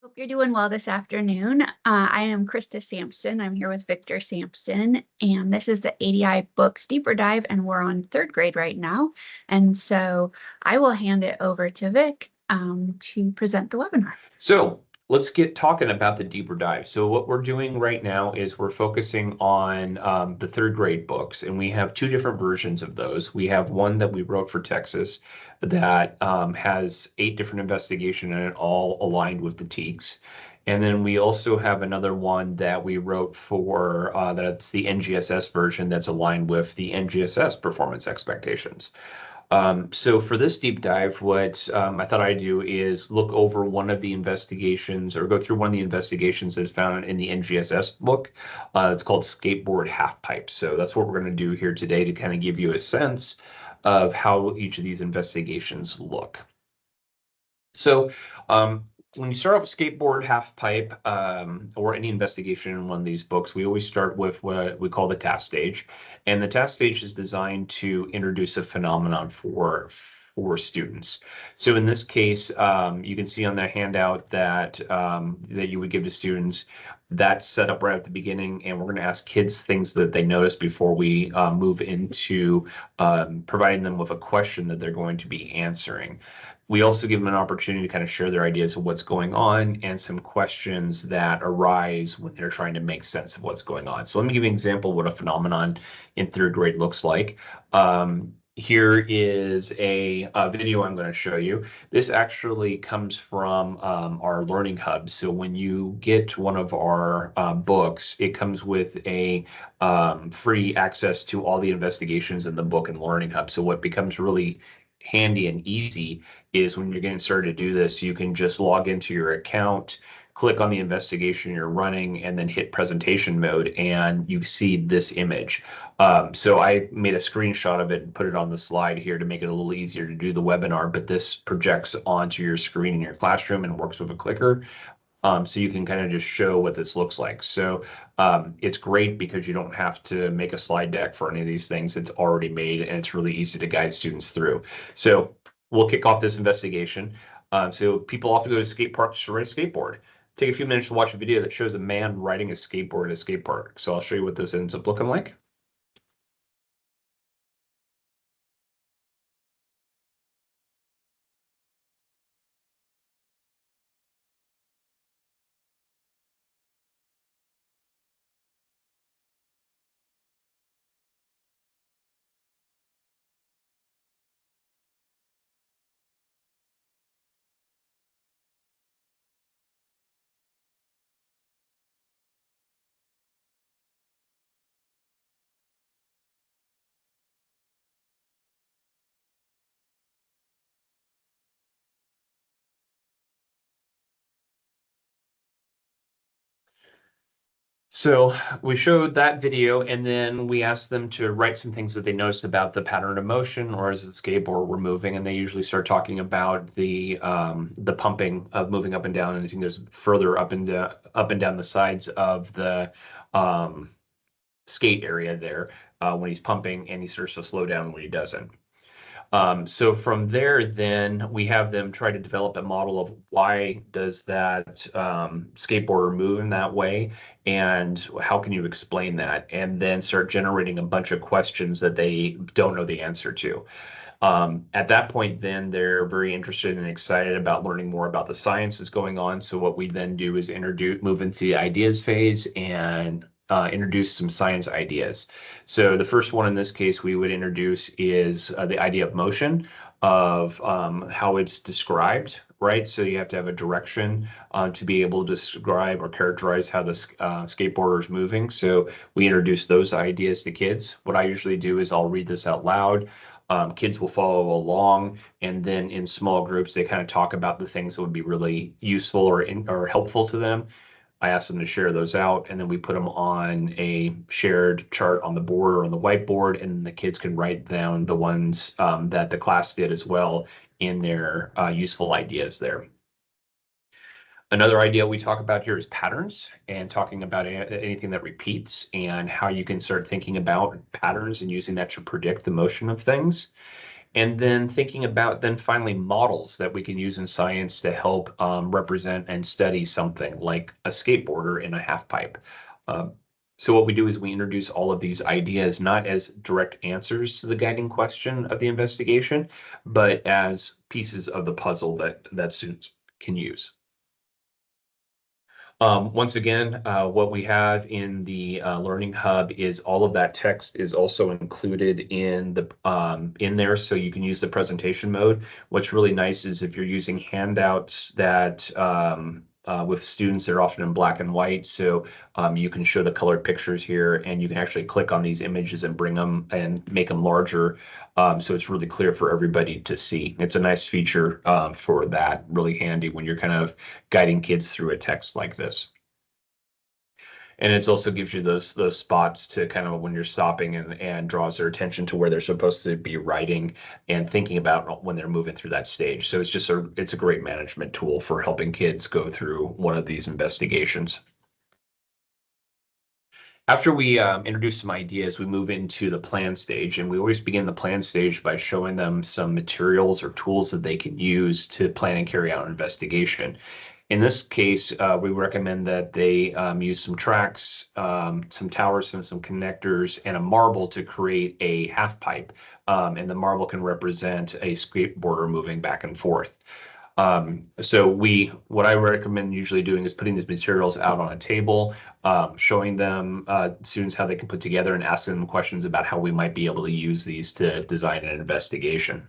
Hope you're doing well this afternoon. I am Krista Sampson. I'm here with Victor Sampson, and this is the ADI Books Deeper Dive, and we're on third grade right now. And so I will hand it over to Vic to present the webinar. So let's get talking about the deeper dive. So what we're doing right now is we're focusing on the third grade books, and we have two different versions of those. We have one that we wrote for Texas that has 8 different investigations and it all aligned with the TEKS. And then we also have another one that we wrote for that's the NGSS version that's aligned with the NGSS performance expectations. So for this deep dive, what I thought I'd do is look over one of the investigations or go through one of the investigations that's found in the NGSS book. It's called Skateboard Half Pipe. So that's what we're going to do here today to kind of give you a sense of how each of these investigations look. So when you start off with skateboard half pipe or any investigation in one of these books, we always start with what we call the task stage. And the task stage is designed to introduce a phenomenon for students. So in this case, you can see on the handout that that you would give to students, that's set up right at the beginning, and we're going to ask kids things that they notice before we move into providing them with a question that they're going to be answering. We also give them an opportunity to kind of share their ideas of what's going on and some questions that arise when they're trying to make sense of what's going on. So let me give you an example of what a phenomenon in third grade looks like. Here is a video I'm going to show you. This actually comes from our Learning Hub. So when you get one of our books, it comes with a free access to all the investigations in the book and Learning Hub. So what becomes really handy and easy is when you're getting started to do this, you can just log into your account, click on the investigation you're running, and then hit presentation mode, and you see this image. So I made a screenshot of it and put it on the slide here to make it a little easier to do the webinar, but this projects onto your screen in your classroom and works with a clicker. So you can kind of just show what this looks like. So it's great because you don't have to make a slide deck for any of these things. It's already made and it's really easy to guide students through. So we'll kick off this investigation. So people often go to skate parks to ride a skateboard. Take a few minutes to watch a video that shows a man riding a skateboard at a skate park. So I'll show you what this ends up looking like. So we showed that video, and then we asked them to write some things that they noticed about the pattern of motion or as the skateboard were moving, and they usually start talking about the pumping of moving up and down, and I think there's further up and down the sides of the skate area there when he's pumping, and he starts to slow down when he doesn't. So from there, then we have them try to develop a model of why does that skateboarder move in that way, and how can you explain that, and then start generating a bunch of questions that they don't know the answer to. At that point, then they're very interested and excited about learning more about the science that's going on. So what we then do is move into the ideas phase and introduce some science ideas. So the first one in this case we would introduce is the idea of motion, of how it's described, right? So you have to have a direction to be able to describe or characterize how the skateboarder is moving. So we introduce those ideas to kids. What I usually do is I'll read this out loud. Kids will follow along, and then in small groups they kind of talk about the things that would be really useful or helpful to them. I ask them to share those out, and then we put them on a shared chart on the board or on the whiteboard, and the kids can write down the ones that the class did as well in their useful ideas there. Another idea we talk about here is patterns, and talking about anything that repeats and how you can start thinking about patterns and using that to predict the motion of things. And then thinking about then finally models that we can use in science to help represent and study something like a skateboarder in a half pipe. Um, so what we do is we introduce all of these ideas not as direct answers to the guiding question of the investigation, but as pieces of the puzzle that students can use. Once again, what we have in the Learning Hub is all of that text is also included in in there, so you can use the presentation mode. What's really nice is if you're using handouts that with students, they're often in black and white, so you can show the colored pictures here, and you can actually click on these images and bring them and make them larger, so it's really clear for everybody to see. It's a nice feature for that, really handy when you're kind of guiding kids through a text like this. And it also gives you those spots to kind of when you're stopping and draws their attention to where they're supposed to be writing and thinking about when they're moving through that stage. So it's a great management tool for helping kids go through one of these investigations. After we introduce some ideas, we move into the plan stage, and we always begin the plan stage by showing them some materials or tools that they can use to plan and carry out an investigation. In this case, we recommend that they use some tracks, some towers, and some connectors, and a marble to create a half pipe. And the marble can represent a skateboarder moving back and forth. What I recommend usually doing is putting these materials out on a table, showing them students how they can put together and asking them questions about how we might be able to use these to design an investigation.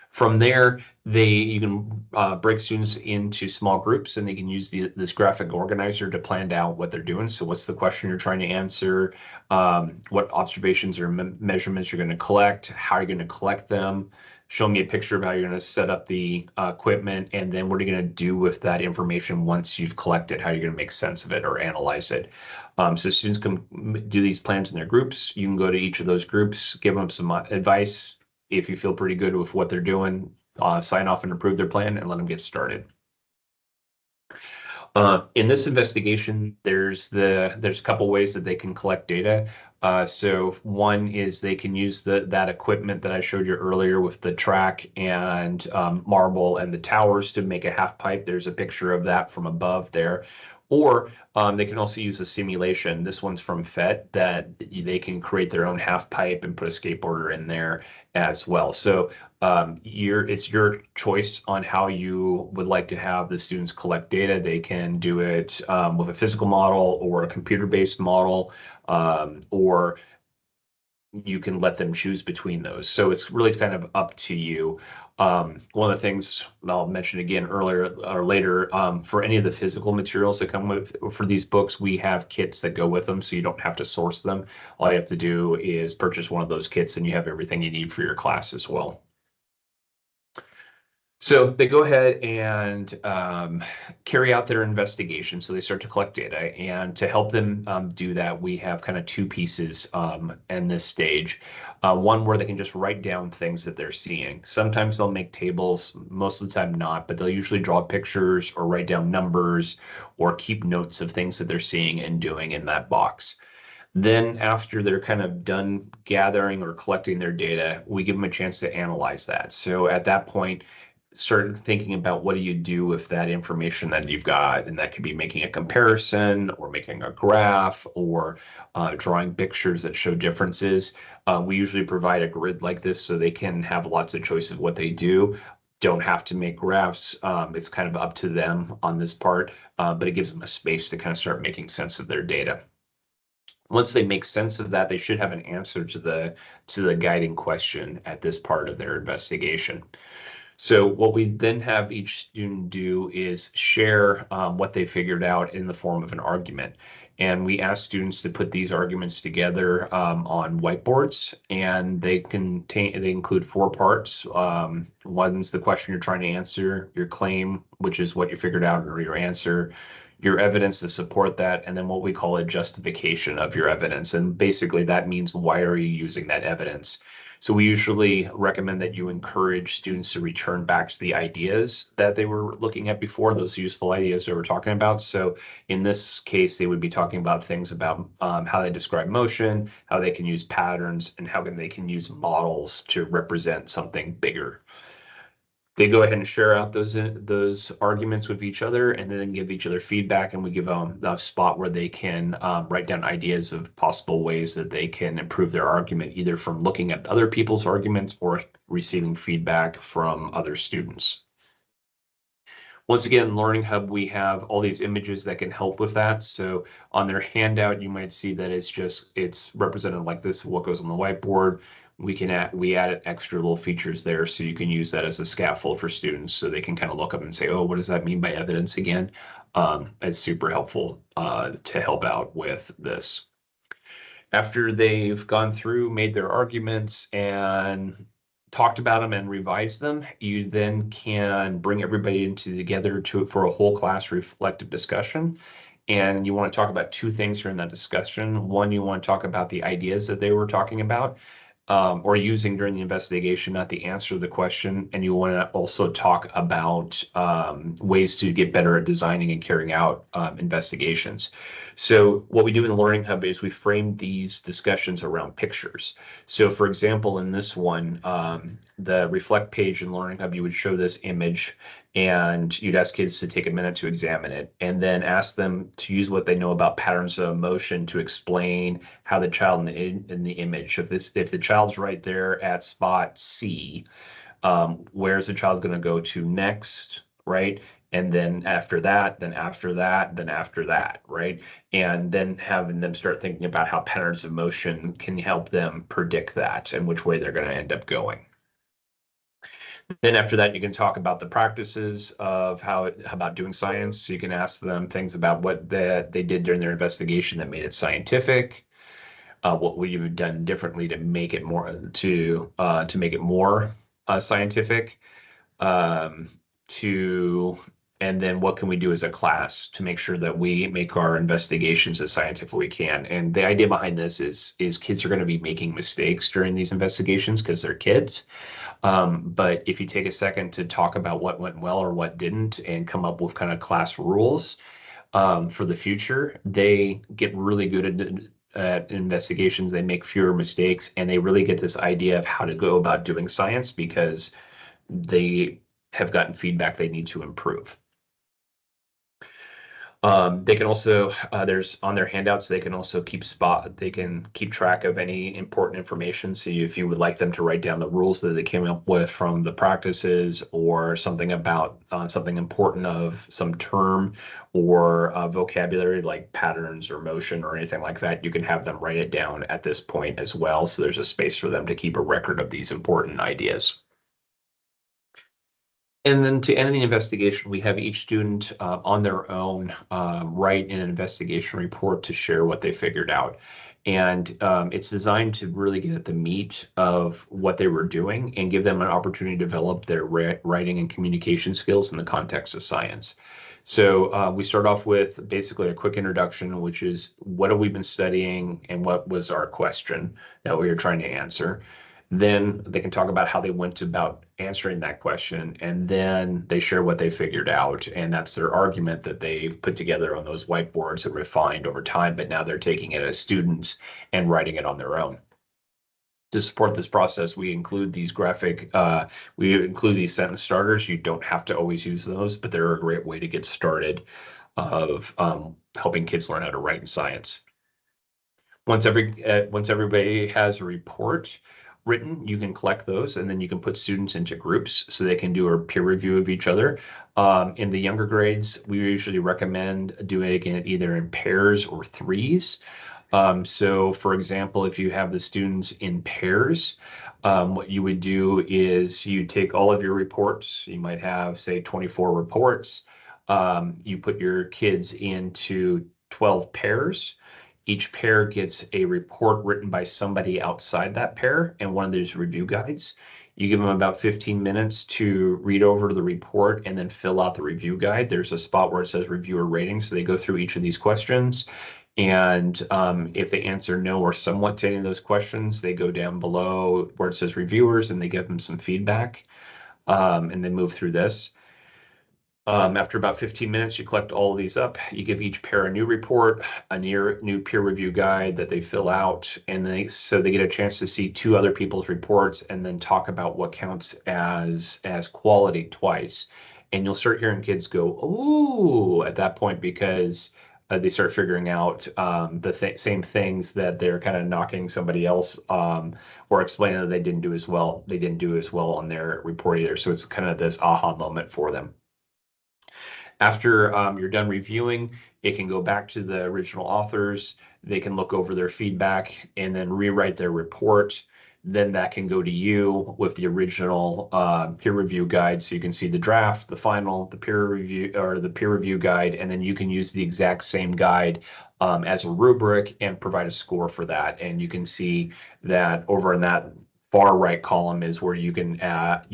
From there, you can break students into small groups, and they can use this graphic organizer to plan out what they're doing. So what's the question you're trying to answer? What observations or measurements you're going to collect? How are you going to collect them? Show me a picture of how you're going to set up the equipment, and then what are you going to do with that information once you've collected? How are you going to make sense of it or analyze it? So students can do these plans in their groups. You can go to each of those groups, give them some advice. If you feel pretty good with what they're doing, sign off and approve their plan and let them get started. In this investigation, there's a couple ways that they can collect data. So one is they can use that equipment that I showed you earlier with the track and marble and the towers to make a half pipe. There's a picture of that from above there. Or they can also use a simulation. This one's from FET that they can create their own half pipe and put a skateboarder in there as well. So it's your choice on how you would like to have the students collect data. They can do it with a physical model or a computer-based model, or you can let them choose between those. So it's really kind of up to you. One of the things I'll mention again earlier or later, for any of the physical materials that come with for these books, we have kits that go with them, so you don't have to source them. All you have to do is purchase one of those kits, and you have everything you need for your class as well. So they go ahead and carry out their investigation. So they start to collect data. And to help them do that, we have kind of two pieces in this stage. One where they can just write down things that they're seeing. Sometimes they'll make tables, most of the time not, but they'll usually draw pictures or write down numbers or keep notes of things that they're seeing and doing in that box. Then after they're kind of done gathering or collecting their data, we give them a chance to analyze that. So at that point, start thinking about what do you do with that information that you've got, and that could be making a comparison or making a graph or drawing pictures that show differences. We usually provide a grid like this so they can have lots of choice of what they do. Don't have to make graphs. It's kind of up to them on this part, but it gives them a space to kind of start making sense of their data. Once they make sense of that, they should have an answer to the guiding question at this part of their investigation. So what we then have each student do is share what they figured out in the form of an argument. And we ask students to put these arguments together on whiteboards, and they include 4 parts. One's the question you're trying to answer, your claim, which is what you figured out or your answer, your evidence to support that, and then what we call a justification of your evidence. And basically that means, why are you using that evidence? So we usually recommend that you encourage students to return back to the ideas that they were looking at before, those useful ideas they were talking about. So in this case, they would be talking about things about how they describe motion, how they can use patterns, and how they can use models to represent something bigger. They go ahead and share out those arguments with each other, and then give each other feedback. And we give them a spot where they can write down ideas of possible ways that they can improve their argument, either from looking at other people's arguments or receiving feedback from other students. Once again, Learning Hub, we have all these images that can help with that. So on their handout, you might see that it's represented like this, what goes on the whiteboard. We added extra little features there, so you can use that as a scaffold for students, so they can kind of look up and say, oh, what does that mean by evidence again? It's super helpful to help out with this. After they've gone through, made their arguments, and talked about them and revised them, you then can bring everybody together for a whole class reflective discussion. And you want to talk about two things during that discussion. One, you want to talk about the ideas that they were talking about or using during the investigation, not the answer to the question. And you want to also talk about ways to get better at designing and carrying out investigations. So what we do in the Learning Hub is we frame these discussions around pictures. So for example, in this one, the reflect page in Learning Hub, you would show this image and you'd ask kids to take a minute to examine it, and then ask them to use what they know about patterns of motion to explain how the child in the image, if the child's right there at spot C, where's the child going to go to next, right? And then after that, then after that, then after that, right? And then having them start thinking about how patterns of motion can help them predict that and which way they're going to end up going. Then after that, you can talk about the practices of how about doing science. So you can ask them things about what they did during their investigation that made it scientific. What would you have done differently to make it more scientific? And then what can we do as a class to make sure that we make our investigations as scientific as we can? And the idea behind this is kids are going to be making mistakes during these investigations because they're kids. But if you take a second to talk about what went well or what didn't and come up with kind of class rules for the future, they get really good at investigations. They make fewer mistakes, and they really get this idea of how to go about doing science because they have gotten feedback they need to improve. They can also, there's on their handouts, they can also keep track of any important information. So if you would like them to write down the rules that they came up with from the practices, or something about something important of some term or vocabulary like patterns or motion or anything like that, you can have them write it down at this point as well. So there's a space for them to keep a record of these important ideas. And then to end the investigation, we have each student on their own write an investigation report to share what they figured out. And it's designed to really get at the meat of what they were doing and give them an opportunity to develop their writing and communication skills in the context of science. So we start off with basically a quick introduction, which is what have we been studying and what was our question that we were trying to answer. Then they can talk about how they went about answering that question, and then they share what they figured out. And that's their argument that they've put together on those whiteboards and refined over time, but now they're taking it as students and writing it on their own. To support this process, we include these sentence starters. You don't have to always use those, but they're a great way to get started of helping kids learn how to write in science. Once everybody has a report written, you can collect those, and then you can put students into groups so they can do a peer review of each other. In the younger grades, we usually recommend doing it either in pairs or threes. So for example, if you have the students in pairs, what you would do is you take all of your reports. You might have, say, 24 reports. You put your kids into 12 pairs. Each pair gets a report written by somebody outside that pair and one of those review guides. You give them about 15 minutes to read over the report and then fill out the review guide. There's a spot where it says reviewer rating, so they go through each of these questions. And if they answer no or somewhat to any of those questions, they go down below where it says reviewers and they give them some feedback, and they move through this. After about 15 minutes, you collect all of these up. You give each pair a new report, a new peer review guide that they fill out, and so they get a chance to see two other people's reports and then talk about what counts as quality twice. And you'll start hearing kids go, "Ooh," at that point because they start figuring out the same things that they're kind of knocking somebody else or explaining that they didn't do as well. They didn't do as well on their report either. So it's kind of this aha moment for them. After you're done reviewing, it can go back to the original authors. They can look over their feedback and then rewrite their report. Then that can go to you with the original peer review guide. So you can see the draft, the final, the peer review or the peer review guide, and then you can use the exact same guide as a rubric and provide a score for that. And you can see that over in that far right column is where you can add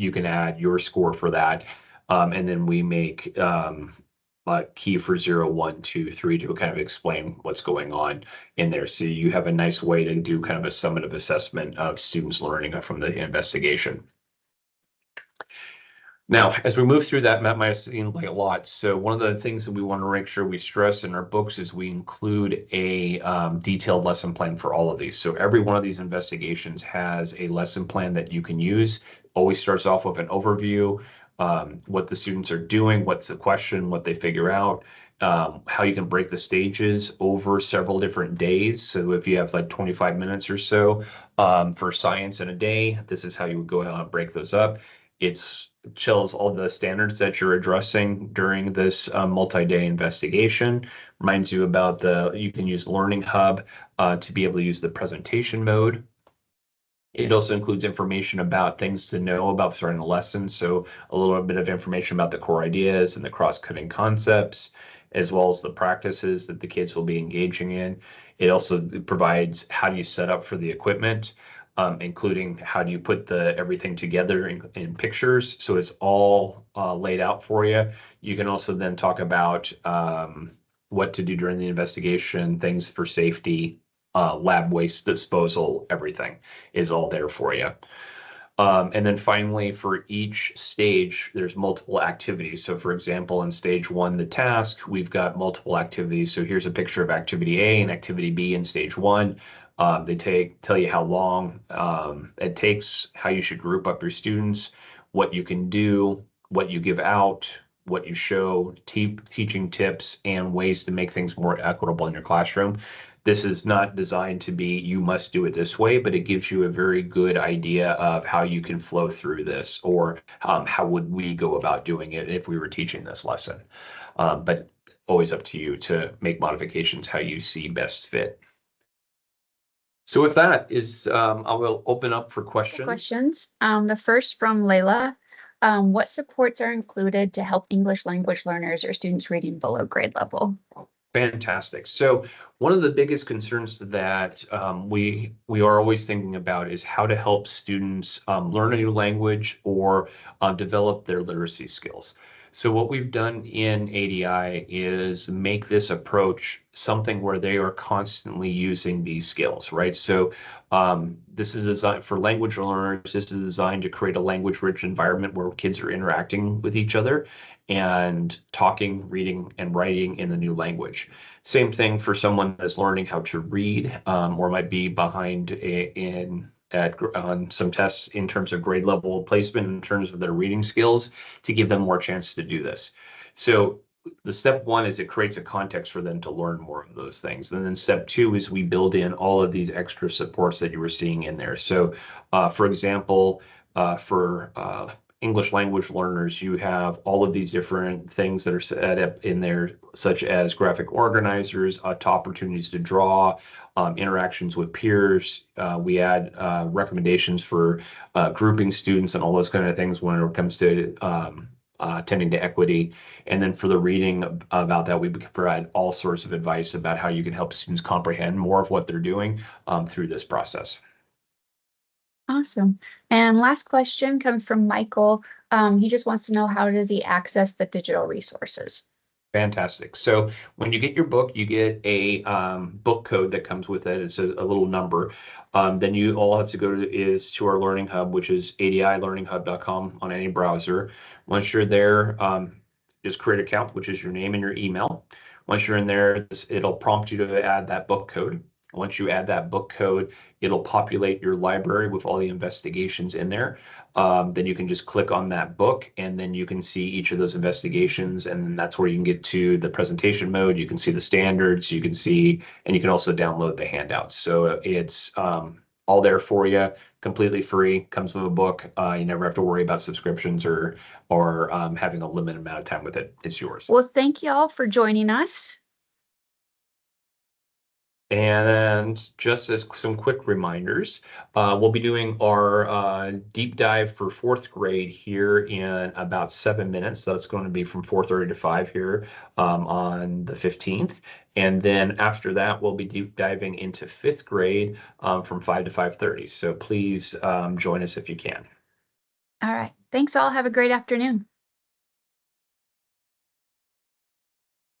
your score for that. And then we make a key for 0, 1, 2, 3 to kind of explain what's going on in there. So you have a nice way to do kind of a summative assessment of students learning from the investigation. Now, as we move through that might seem like a lot. So one of the things that we want to make sure we stress in our books is we include a detailed lesson plan for all of these. So every one of these investigations has a lesson plan that you can use. Always starts off with an overview, what the students are doing, what's the question, what they figure out, how you can break the stages over several different days. So if you have like 25 minutes or so for science in a day, this is how you would go out and break those up. It chills all the standards that you're addressing during this multi-day investigation. Reminds you about you can use Learning Hub to be able to use the presentation mode. It also includes information about things to know about starting a lesson. So a little bit of information about the core ideas and the cross-cutting concepts, as well as the practices that the kids will be engaging in. It also provides how do you set up for the equipment, including how do you put everything together in pictures. So it's all laid out for you. You can also then talk about what to do during the investigation, things for safety, lab waste disposal, everything is all there for you. And then finally, for each stage, there's multiple activities. So for example, in stage 1, the task, we've got multiple activities. So here's a picture of activity A and activity B in stage 1. They tell you how long it takes, how you should group up your students, what you can do, what you give out, what you show, teaching tips, and ways to make things more equitable in your classroom. This is not designed to be, you must do it this way, but it gives you a very good idea of how you can flow through this, or how would we go about doing it if we were teaching this lesson. But always up to you to make modifications how you see best fit. So with that I will open up for questions. Questions. The first from Layla. What supports are included to help English language learners or students reading below grade level? Fantastic. So one of the biggest concerns that we are always thinking about is how to help students learn a new language or develop their literacy skills. So what we've done in ADI is make this approach something where they are constantly using these skills, right? So this is designed for language learners. This is designed to create a language-rich environment where kids are interacting with each other and talking, reading, and writing in the new language. Same thing for someone that's learning how to read or might be behind on some tests in terms of grade level placement in terms of their reading skills to give them more chance to do this. So the step 1 is it creates a context for them to learn more of those things. And then step 2 is we build in all of these extra supports that you were seeing in there. So for example, for English language learners, you have all of these different things that are set up in there, such as graphic organizers, opportunities to draw, interactions with peers. We add recommendations for grouping students and all those kind of things when it comes to tending to equity. And then for the reading about that, we provide all sorts of advice about how you can help students comprehend more of what they're doing through this process. Awesome. And last question comes from Michael. He just wants to know, how does he access the digital resources? Fantastic. So when you get your book, you get a book code that comes with it. It's a little number. Then you all have to go to our Learning Hub, which is adilearninghub.com on any browser. Once you're there, just create an account, which is your name and your email. Once you're in there, it'll prompt you to add that book code. Once you add that book code, it'll populate your library with all the investigations in there. Then you can just click on that book and then you can see each of those investigations. And then that's where you can get to the presentation mode. You can see the standards, you can see, and you can also download the handouts. So it's all there for you, completely free, comes with a book. You never have to worry about subscriptions or having a limited amount of time with it. It's yours. Well, thank you all for joining us. And just as some quick reminders, we'll be doing our deep dive for fourth grade here in about 7 minutes. So it's going to be from 4:30 to 5 here on the 15th. And then after that, we'll be deep diving into fifth grade from 5 to 5:30. So please join us if you can. All right. Thanks all. Have a great afternoon.